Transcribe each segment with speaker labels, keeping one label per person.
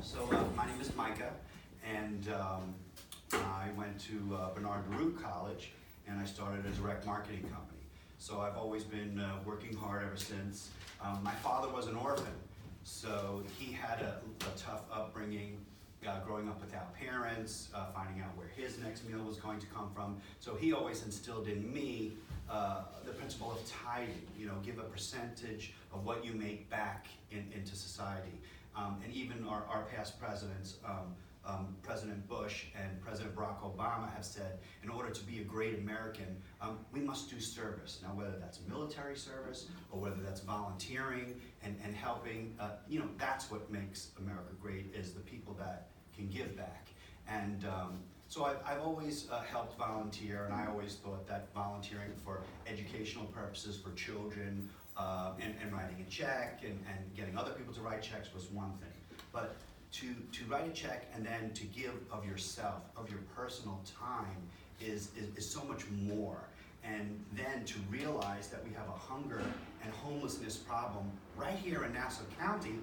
Speaker 1: So my name is Micah, and I went to Bernard DeRue College, and I started a direct marketing company. So I've always been working hard ever since. My father was an orphan, so he had a tough upbringing, growing up without parents, finding out where his next meal was going to come from. So he always instilled in me the principle of tithing, give a percentage of what you make back into society. And even our past presidents, President Bush and President Barack Obama have said, in order to be a great American, we must do service. Now, whether that's military service or whether that's volunteering and helping, that's what makes America great, is the people that can give back. And so I've always helped volunteer, and I always thought that volunteering for educational purposes for children and writing a check and getting other people to write checks was one thing. But to write a check and then to give of yourself, of your personal time, is so much more. And then to realize that we have a hunger and homelessness problem right here in Nassau County,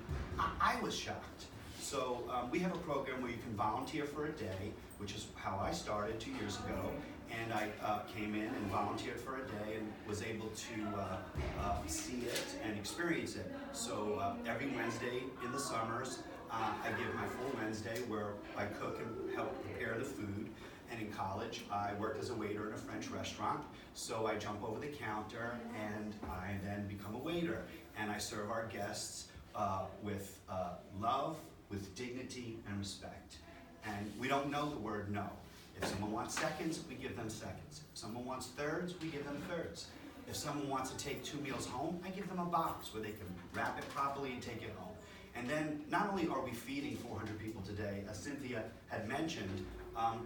Speaker 1: I was shocked. So we have a program where you can volunteer for a day, which is how I started 2 years ago. And I came in and volunteered for a day and was able to see it and experience it. So every Wednesday in the summers, I give my full Wednesday where I cook and help prepare the food. And in college, I worked as a waiter in a French restaurant. So I jump over the counter and I then become a waiter. And I serve our guests with love, with dignity and respect. And we don't know the word no. If someone wants seconds, we give them seconds. If someone wants thirds, we give them thirds. If someone wants to take 2 meals home, I give them a box where they can wrap it properly and take it home. And then not only are we feeding 400 people today, as Cynthia had mentioned,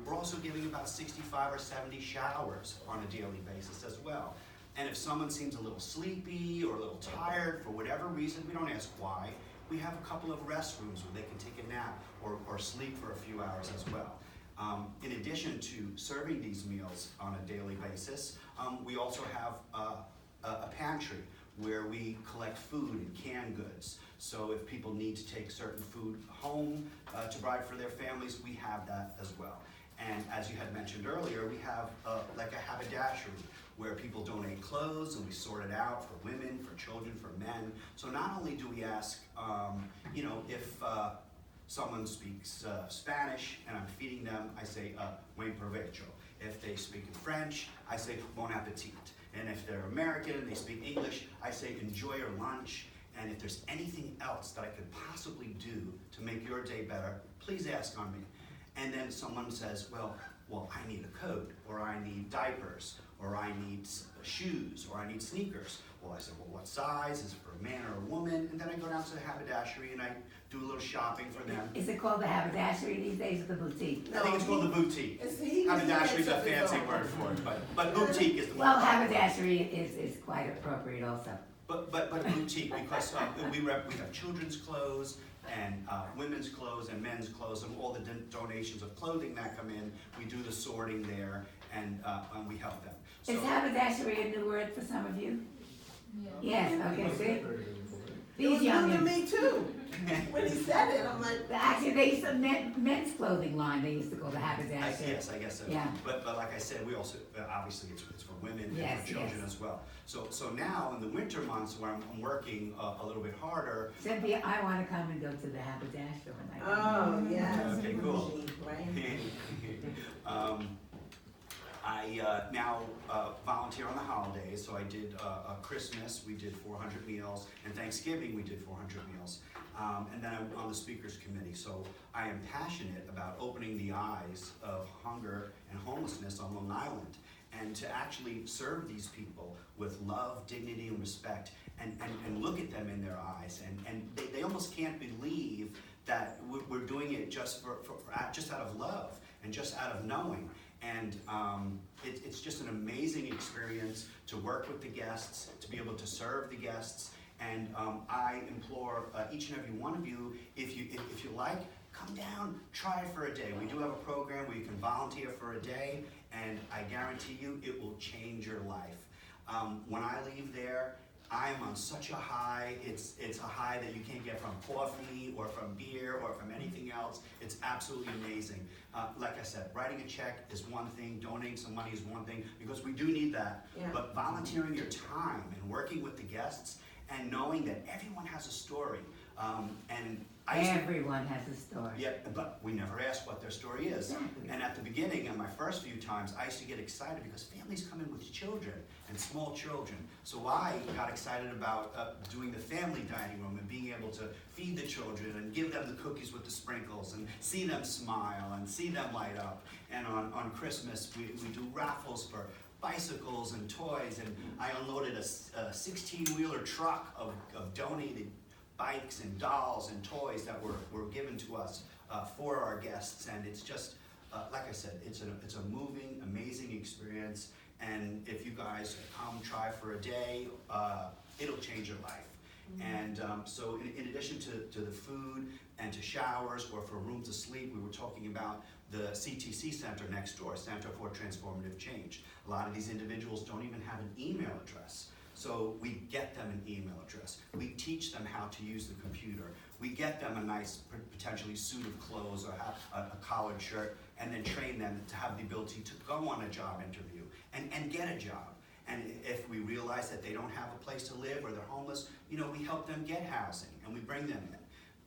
Speaker 1: we're also giving about 65 or 70 showers on a daily basis as well. And if someone seems a little sleepy or a little tired for whatever reason, we don't ask why. We have a couple of restrooms where they can take a nap or sleep for a few hours as well. In addition to serving these meals on a daily basis, we also have a pantry where we collect food and canned goods. So if people need to take certain food home to provide for their families, we have that as well. And as you had mentioned earlier, we have like a haberdashery where people donate clothes and we sort it out for women, for children, for men. So not only do we ask, if someone speaks Spanish and I'm feeding them, I say, buen provecho. If they speak in French, I say, bon appetit. And if they're American and they speak English, I say, enjoy your lunch. And if there's anything else that I could possibly do to make your day better, please ask on me. And then someone says, well, I need a coat, or I need diapers, or I need shoes, or I need sneakers. Well, I said, what size? Is it for a man or a woman? And then I go down to the haberdashery and I do a little shopping for them.
Speaker 2: Is it called the haberdashery these days, or the boutique?
Speaker 1: I think it's called the boutique. Haberdashery is a fancy word for it, but boutique is the
Speaker 2: well, haberdashery is quite appropriate also.
Speaker 1: But boutique, because we have children's clothes and women's clothes and men's clothes and all the donations of clothing that come in. We do the sorting there and we help them. So,
Speaker 2: is haberdashery a new word for some of you?
Speaker 3: Yeah.
Speaker 2: Yes, okay, see?
Speaker 3: It was
Speaker 2: These young
Speaker 3: new to me too. When he said it, I'm like,
Speaker 2: actually, they used to men's clothing line. They used to call the haberdashery.
Speaker 1: Yes, I guess so.
Speaker 2: Yeah.
Speaker 1: But like I said, we also obviously it's for women
Speaker 2: Yes,
Speaker 1: and for children
Speaker 2: yes.
Speaker 1: as well. So now in the winter months where I'm working a little bit harder.
Speaker 2: Cynthia, I want to come and go to the haberdashery when I
Speaker 3: oh yes.
Speaker 1: Okay, cool.
Speaker 3: Right.
Speaker 1: I now volunteer on the holidays, so I did Christmas, we did 400 meals, and Thanksgiving we did 400 meals. And then I'm on the speakers committee, so I am passionate about opening the eyes of hunger and homelessness on Long Island, and to actually serve these people with love, dignity, and respect, and look at them in their eyes, and they almost can't believe that we're doing it just just out of love and just out of knowing. And it's just an amazing experience to work with the guests, to be able to serve the guests. And I implore each and every one of you, if you like, come down, try it for a day. We do have a program where you can volunteer for a day, and I guarantee you it will change your life. When I leave there, I'm on such a high. It's a high that you can't get from coffee or from beer or from anything else. It's absolutely amazing. Like I said, writing a check is one thing, donating some money is one thing, because we do need that.
Speaker 3: Yeah.
Speaker 1: But volunteering your time and working with the guests and knowing that everyone has a story. And I used to-
Speaker 2: Everyone has a story.
Speaker 1: yeah, but we never ask what their story is.
Speaker 2: Exactly.
Speaker 1: And at the beginning, in my first few times, I used to get excited because families come in with children and small children. So I got excited about doing the family dining room and being able to feed the children and give them the cookies with the sprinkles and see them smile and see them light up. And on Christmas, we do raffles for bicycles and toys, and I unloaded a 16-wheeler truck of donated bikes and dolls and toys that were given to us for our guests. And it's just, like I said, it's a moving, amazing experience. And if you guys come try for a day, it'll change your life. And so in addition to the food and to showers or for a room to sleep, we were talking about the CTC Center next door, Center for Transformative Change. A lot of these individuals don't even have an email address. So we get them an email address. We teach them how to use the computer. We get them a nice, potentially suit of clothes or a collared shirt, and then train them to have the ability to go on a job interview and get a job. And if we realize that they don't have a place to live or they're homeless, we help them get housing and we bring them in.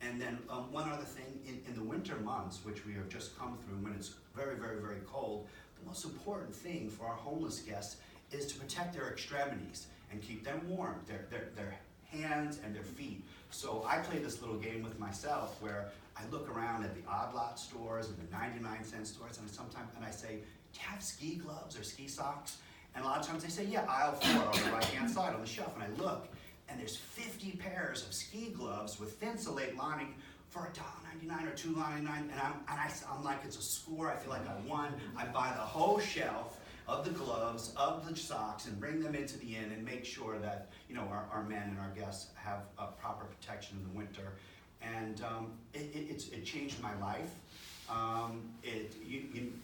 Speaker 1: And then one other thing, in the winter months, which we have just come through when it's very, very, very cold, the most important thing for our homeless guests is to protect their extremities and keep them warm, their hands and their feet. So I play this little game with myself where I look around at the odd lot stores and the 99-cent stores, and I say, do you have ski gloves or ski socks? And a lot of times they say, yeah, aisle 4 on the right-hand side on the shelf. And I look, and there's 50 pairs of ski gloves with Thinsulate lining for $1.99 or $2.99. And I'm like, it's a score. I feel like I won. I buy the whole shelf of the gloves, of the socks, and bring them into the inn and make sure that our men and our guests have proper protection in the winter. And it changed my life.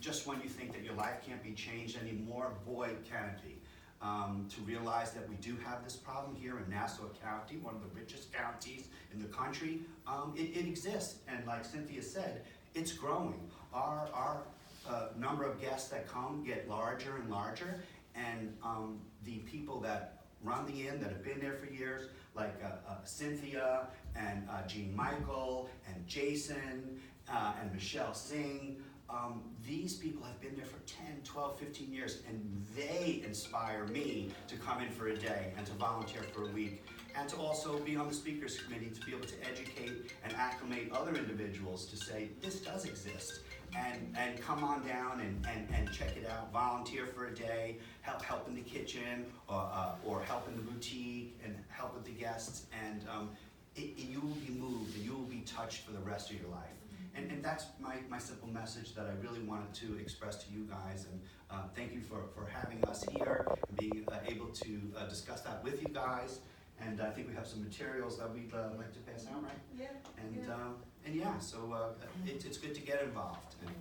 Speaker 1: Just when you think that your life can't be changed anymore, boy, can it be. To realize that we do have this problem here in Nassau County, one of the richest counties in the country, it exists. And like Cynthia said, it's growing. Our number of guests that come get larger and larger, and the people that run the inn that have been there for years, like Cynthia and Jean Michael and Jason and Michelle Singh, these people have been there for 10, 12, 15 years, and they inspire me to come in for a day and to volunteer for a week, and to also be on the speakers committee to be able to educate and acclimate other individuals to say, this does exist. And come on down and check it out, volunteer for a day, help in the kitchen, or help in the boutique, and help with the guests, and you will be moved and you will be touched for the rest of your life. And that's my simple message that I really wanted to express to you guys, and thank you for having us here and being able to discuss that with you guys. And I think we have some materials that we'd like to pass out, right?
Speaker 3: Yeah.
Speaker 1: And yeah, so it's good to get involved. And,